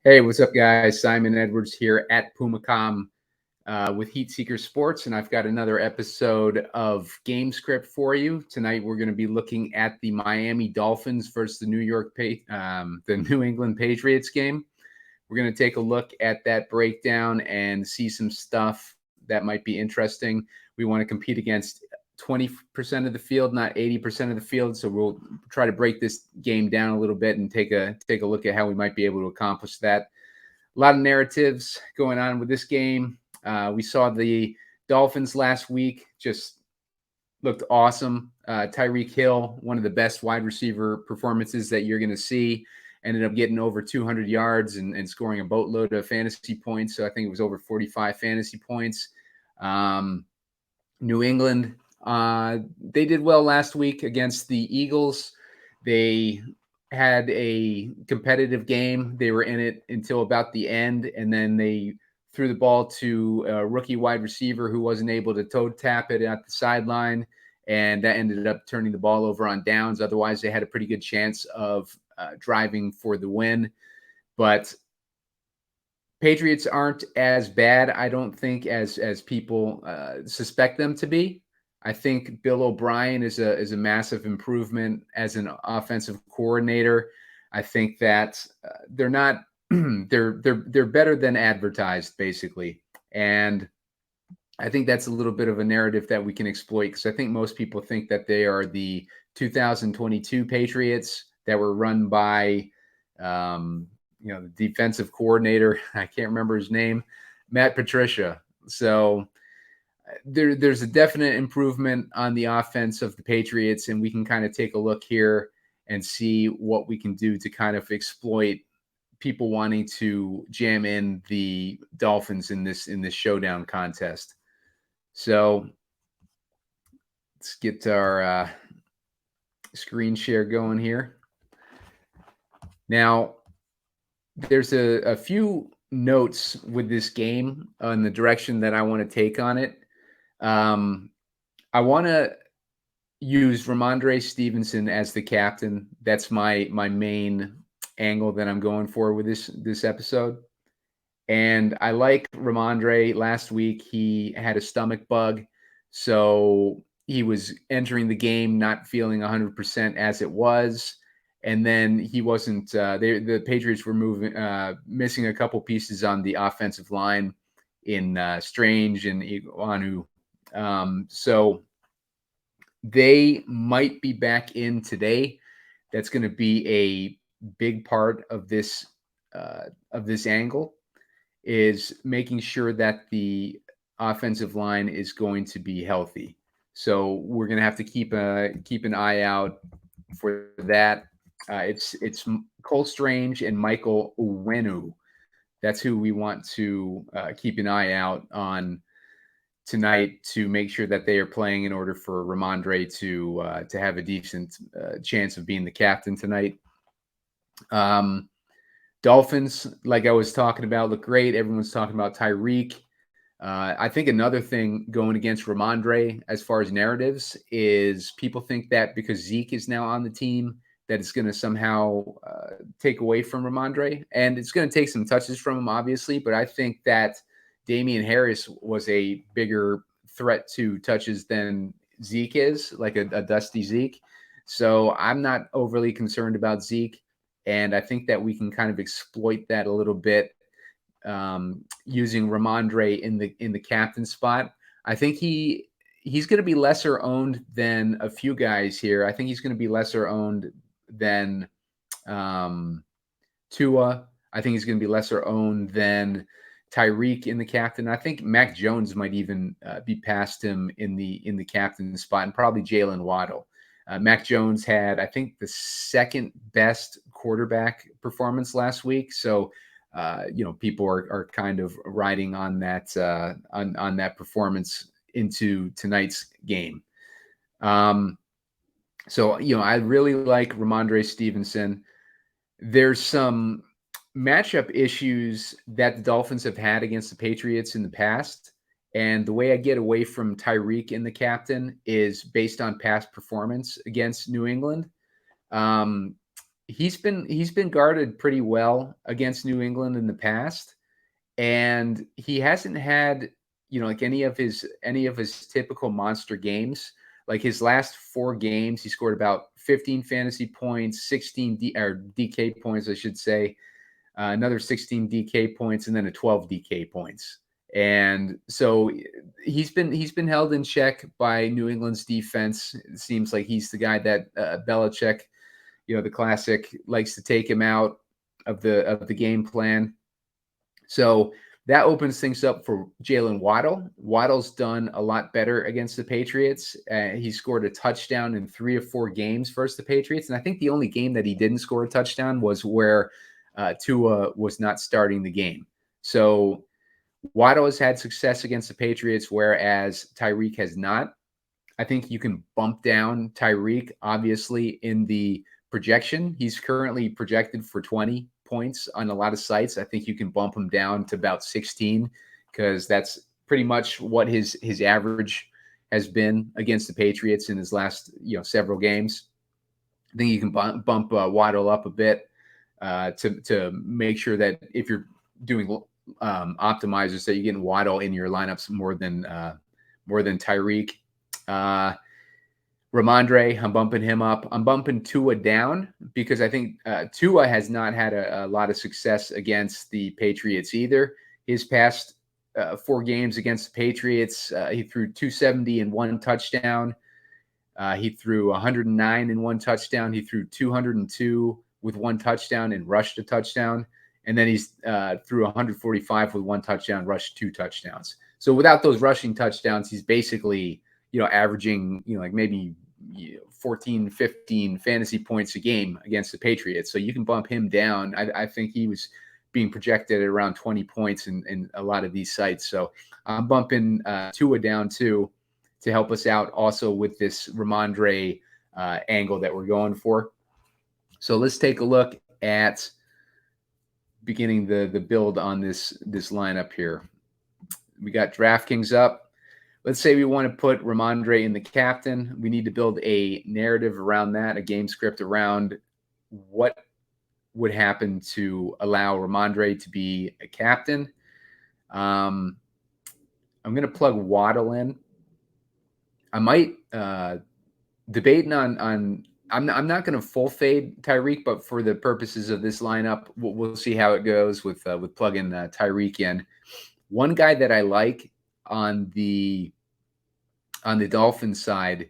Hey, what's up, guys? Simon Edwards here at Pumacom with Heat Seeker Sports, and I've got another episode of Gamescript for you. Tonight, we're going to be looking at the Miami Dolphins versus the New England Patriots game. We're going to take a look at that breakdown and see some stuff that might be interesting. We want to compete against 20% of the field, not 80% of the field. So we'll try to break this game down a little bit and take a look at how we might be able to accomplish that. A lot of narratives going on with this game. We saw the Dolphins last week, just looked awesome. Tyreek Hill, one of the best wide receiver performances that you're going to see, ended up getting over 200 yards and scoring a boatload of fantasy points. So I think it was over 45 fantasy points. New England, they did well last week against the Eagles. They had a competitive game. They were in it until about the end, and then they threw the ball to a rookie wide receiver who wasn't able to toe tap it at the sideline, and that ended up turning the ball over on downs. Otherwise, they had a pretty good chance of driving for the win. But Patriots aren't as bad, I don't think, as people suspect them to be. I think Bill O'Brien is a massive improvement as an offensive coordinator. I think that they're not they're better than advertised, basically, and I think that's a little bit of a narrative that we can exploit, because I think most people think that they are the 2022 Patriots that were run by the defensive coordinator. I can't remember his name, Matt Patricia. So there's a definite improvement on the offense of the Patriots, and we can kind of take a look here and see what we can do to kind of exploit people wanting to jam in the Dolphins in this showdown contest. So let's get our screen share going here. Now, there's a few notes with this game on the direction that I want to take on it. I want to use Ramondre Stevenson as the captain. That's my main angle that I'm going for with this episode. And I like Ramondre. Last week, he had a stomach bug, so he was entering the game not feeling 100% as it was. And then he wasn't. The Patriots were missing a couple pieces on the offensive line in Strange and Iguanu. So they might be back in today. That's going to be a big part of this angle, is making sure that the offensive line is going to be healthy. So we're going to have to keep an eye out for that. It's Cole Strange and Michael Uwenu. That's who we want to keep an eye out on tonight, to make sure that they are playing in order for Ramondre to have a decent chance of being the captain tonight. Dolphins, like I was talking about, look great. Everyone's talking about Tyreek. I think another thing going against Ramondre as far as narratives is people think that because Zeke is now on the team, that it's going to somehow take away from Ramondre. And it's going to take some touches from him, obviously. But I think that Damian Harris was a bigger threat to touches than Zeke is, like a dusty Zeke. So I'm not overly concerned about Zeke. And I think that we can kind of exploit that a little bit using Ramondre in the captain spot. I think he's going to be lesser owned than a few guys here. I think he's going to be lesser owned than Tua. I think he's going to be lesser owned than Tyreek in the captain. I think Mac Jones might even be past him in the captain spot, and probably Jalen Waddle. Mac Jones had, I think, the second best quarterback performance last week. So, people are kind of riding on that on that performance into tonight's game. So, I really like Ramondre Stevenson. There's some matchup issues that the Dolphins have had against the Patriots in the past. And the way I get away from Tyreek in the captain is based on past performance against New England. he's been guarded pretty well against New England in the past, and he hasn't had, like any of his typical monster games. Like his last 4 games, he scored about 15 fantasy points, 16 DK points, I should say, another 16 DK points, and then a 12 DK points. And so he's been held in check by New England's defense. It seems like he's the guy that Belichick, the classic, likes to take him out of the game plan. So that opens things up for Jalen Waddle. Waddle's done a lot better against the Patriots. He scored a touchdown in 3 of 4 games versus the Patriots. And I think the only game that he didn't score a touchdown was where Tua was not starting the game. So Waddle has had success against the Patriots, whereas Tyreek has not. I think you can bump down Tyreek, obviously, in the projection. He's currently projected for 20 points on a lot of sites. I think you can bump him down to about 16 because that's pretty much what his average has been against the Patriots in his last several games. I think you can bump Waddle up a bit to make sure that if you're doing optimizers, that you're getting Waddle in your lineups more than Tyreek. Ramondre, I'm bumping him up. I'm bumping Tua down because I think Tua has not had a lot of success against the Patriots either. His past 4 games against the Patriots, he threw 270 and 1 touchdown. He threw 109 and 1 touchdown. He threw 202 with 1 touchdown and rushed a touchdown. And then he's threw 145 with 1 touchdown, rushed 2 touchdowns. So without those rushing touchdowns, he's basically averaging, like maybe 14, 15 fantasy points a game against the Patriots. So you can bump him down. I think he was being projected at around 20 points in a lot of these sites. So I'm bumping Tua down too to help us out also with this Ramondre angle that we're going for. So let's take a look at beginning the build on this lineup here. We got DraftKings up. Let's say we want to put Ramondre in the captain. We need to build a narrative around that, a game script around what would happen to allow Ramondre to be a captain. I'm going to plug Waddle in. I might debating on. I'm not going to full fade Tyreek, but for the purposes of this lineup, we'll see how it goes with plugging Tyreek in. One guy that I like on the Dolphins side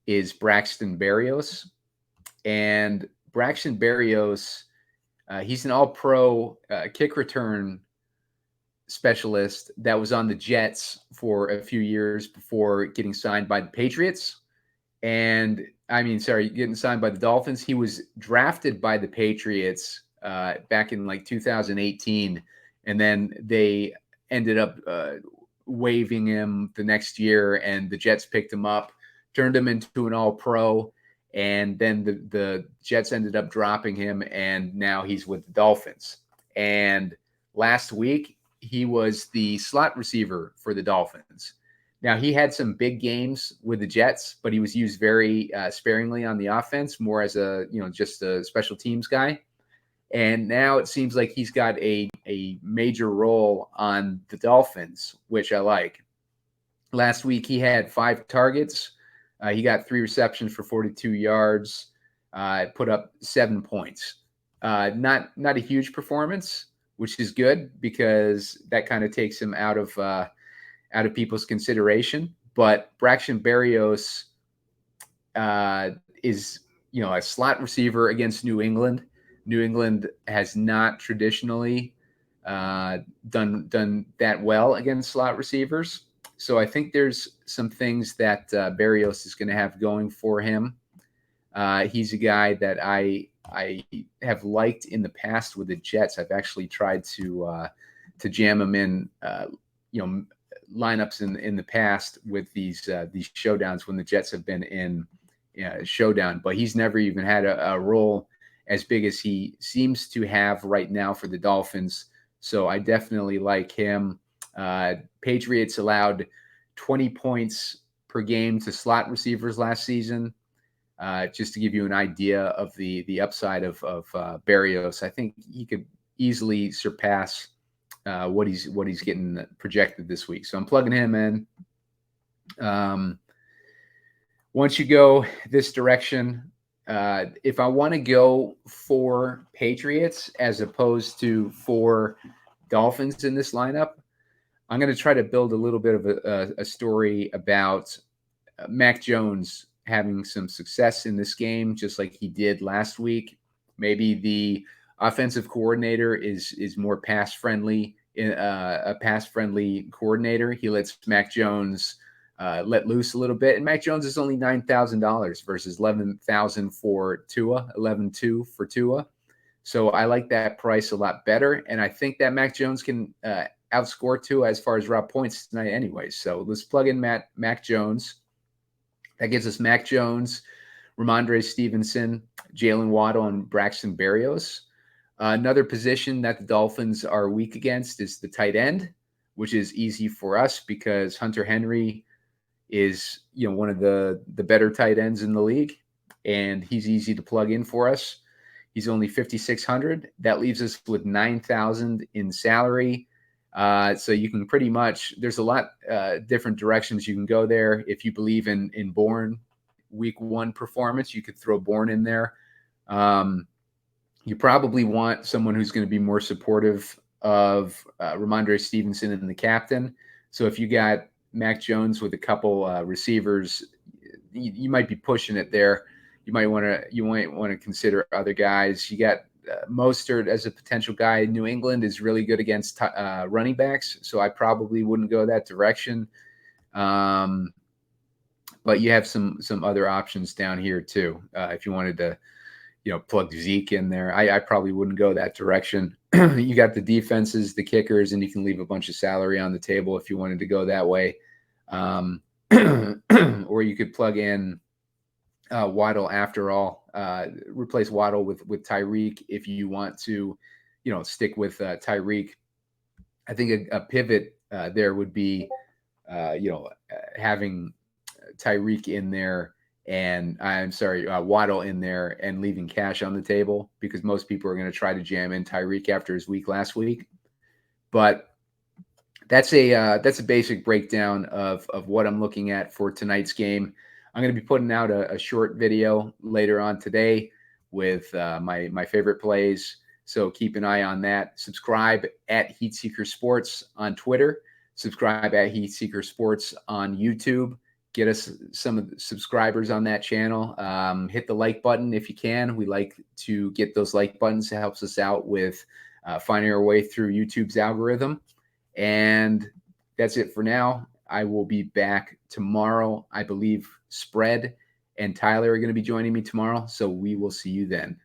is Braxton Berrios. And Braxton Berrios, he's an all-pro kick return specialist that was on the Jets for a few years before getting signed by the Patriots. And getting signed by the Dolphins. He was drafted by the Patriots back in like 2018. And then they ended up waiving him the next year, and the Jets picked him up, turned him into an all-pro, and then the Jets ended up dropping him, and now he's with the Dolphins. And last week, he was the slot receiver for the Dolphins. Now, he had some big games with the Jets, but he was used very sparingly on the offense, more as just a special teams guy. And now it seems like he's got a major role on the Dolphins, which I like. Last week, he had 5 targets. He got 3 receptions for 42 yards, put up 7 points. Not a huge performance, which is good because that kind of takes him out of people's consideration. But Braxton Berrios is a slot receiver against New England. New England has not traditionally done that well against slot receivers. So I think there's some things that Berrios is going to have going for him. He's a guy that I have liked in the past with the Jets. I've actually tried to jam him in lineups in the past with these showdowns when the Jets have been in showdown, but he's never even had a role as big as he seems to have right now for the Dolphins. So I definitely like him. Patriots allowed 20 points per game to slot receivers last season. just to give you an idea of the upside of Berrios. I think he could easily surpass what he's getting projected this week. So I'm plugging him in. Once you go this direction, if I want to go for Patriots as opposed to for Dolphins in this lineup, I'm going to try to build a little bit of a story about Mac Jones having some success in this game, just like he did last week. Maybe the offensive coordinator is more pass friendly, a pass friendly coordinator. He lets Mac Jones let loose a little bit, and Mac Jones is only $9,000 versus $11,000 for Tua, $11,200 for Tua. So I like that price a lot better, and I think that Mac Jones can outscore Tua as far as raw points tonight anyway. So let's plug in Mac Jones. That gives us Mac Jones, Ramondre Stevenson, Jalen Waddle, and Braxton Berrios. Another position that the Dolphins are weak against is the tight end, which is easy for us because Hunter Henry is one of the better tight ends in the league, and he's easy to plug in for us. He's only $5,600. That leaves us with $9,000 in salary. So you can pretty much, there's a lot different directions you can go there. If you believe in Bourne week 1 performance, you could throw Bourne in there. You probably want someone who's going to be more supportive of Ramondre Stevenson and the captain. So if you got Mac Jones with a couple receivers, you might be pushing it there. You might want to consider other guys. You got Mostert as a potential guy. New England is really good against running backs, so I probably wouldn't go that direction. But you have some other options down here too. If you wanted to, plug Zeke in there, I probably wouldn't go that direction. You got the defenses, the kickers, and you can leave a bunch of salary on the table if you wanted to go that way. Or you could plug in Waddle after all, replace Waddle with Tyreek if you want to, stick with Tyreek. I think a pivot there would be, having Tyreek in there and Waddle in there and leaving cash on the table because most people are going to try to jam in Tyreek after his week last week. But that's a basic breakdown of what I'm looking at for tonight's game. I'm going to be putting out a short video later on today with my favorite plays. So keep an eye on that. Subscribe at Heatseeker Sports on Twitter. Subscribe at Heatseeker Sports on YouTube. Get us some of the subscribers on that channel. Hit the like button if you can. We like to get those like buttons. It helps us out with finding our way through YouTube's algorithm. And that's it for now. I will be back tomorrow. I believe Spread and Tyler are going to be joining me tomorrow. So we will see you then.